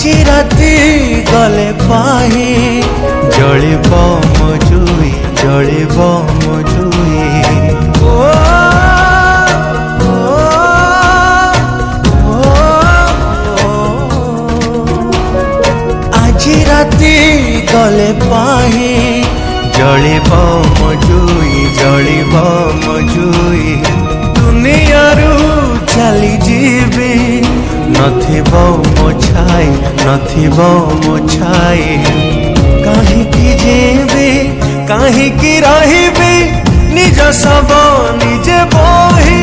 আজি রাতি গলে পাহি জলিব মজুই জলিব মজুই আজি রাতি গলে পাহি জলিব মজুই জলিব মজুই দুনিয়ারু চালি যাবি নথিব মো ছাই নথিব মো ছাই কাহিকি জিবি কাহিকি রহিবি নিজ সব নিজে বহি